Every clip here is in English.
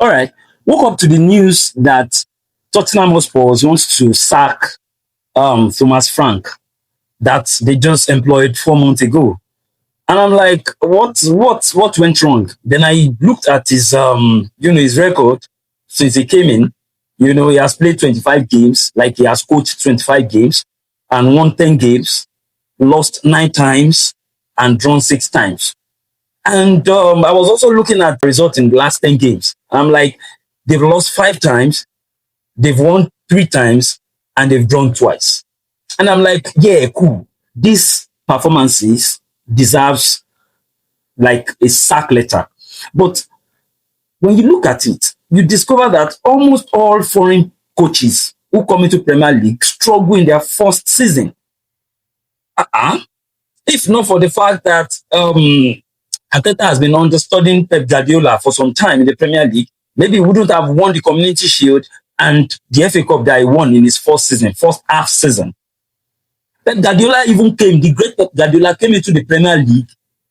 All right. Woke up to the news that Tottenham Hotspur wants to sack Thomas Frank that they just employed 4 months ago. And I'm like, what went wrong? Then I looked at his his record since he came in. He has played 25 games, like he has coached 25 games and won 10 games, lost 9 times and drawn 6 times. And I was also looking at the result in the last 10 games. I'm like, they've lost 5 times, they've won 3 times, and they've drawn twice. And I'm like, yeah, cool. These performances deserves like a sack letter. But when you look at it, you discover that almost all foreign coaches who come into Premier League struggle in their first season. If not for the fact that Arteta has been understudying Pep Guardiola for some time in the Premier League, maybe he wouldn't have won the Community Shield and the FA Cup that he won in his first half season. Pep Guardiola the great Pep Guardiola came into the Premier League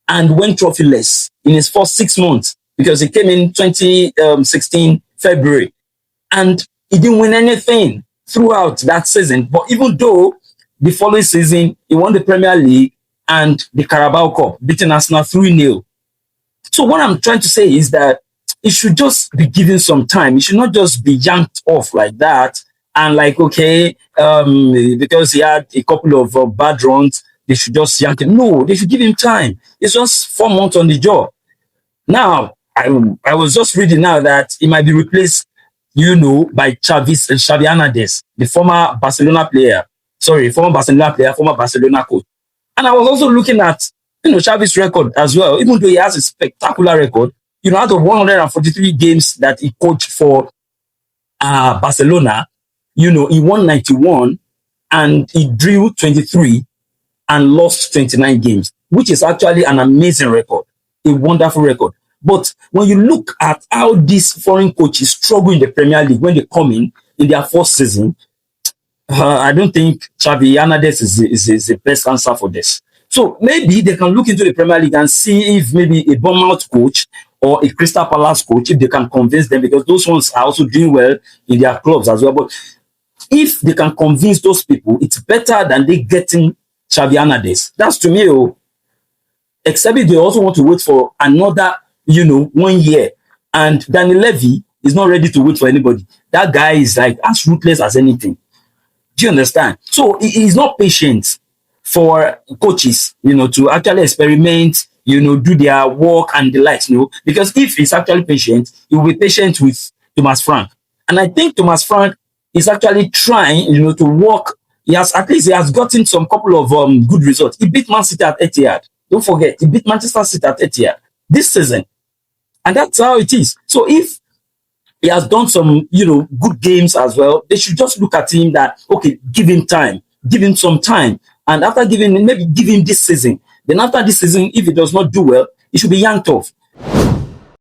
and went trophyless in his first 6 months because he came in 2016 February and he didn't win anything throughout that season. But even though the following season he won the Premier League and the Carabao Cup, beating Arsenal 3-0. So what I'm trying to say is that it should just be given some time. It should not just be yanked off like that and like, okay, because he had a couple of bad runs, they should just yank him. No, they should give him time. It's just 4 months on the job. Now, I was just reading now that he might be replaced, by Xavi Hernandez, the former Barcelona coach. And I was also looking at, Xavi's record as well, even though he has a spectacular record, out of 143 games that he coached for Barcelona, he won 91 and he drew 23 and lost 29 games, which is actually an amazing record, a wonderful record. But when you look at how these foreign coaches struggle in the Premier League when they come in their first season, I don't think Xavi Hernandez is the best answer for this. So maybe they can look into the Premier League and see if maybe a Bournemouth coach or a Crystal Palace coach, if they can convince them, because those ones are also doing well in their clubs as well. But if they can convince those people, it's better than they getting Xavi Hernandez. That's to me, except if they also want to wait for another, 1 year. And Daniel Levy is not ready to wait for anybody. That guy is like as ruthless as anything. Do you understand? So he's not patient for coaches, to actually experiment, do their work and the likes, because if he's actually patient, he will be patient with Thomas Frank. And I think Thomas Frank is actually trying, to work. He has gotten some couple of good results. He beat Man City at Etihad. Don't forget, he beat Manchester City at Etihad this season. And that's how it is. So if he has done some, good games as well, they should just look at him that, okay, give him time, give him some time. And after give him this season, then after this season, if he does not do well, he should be yanked off.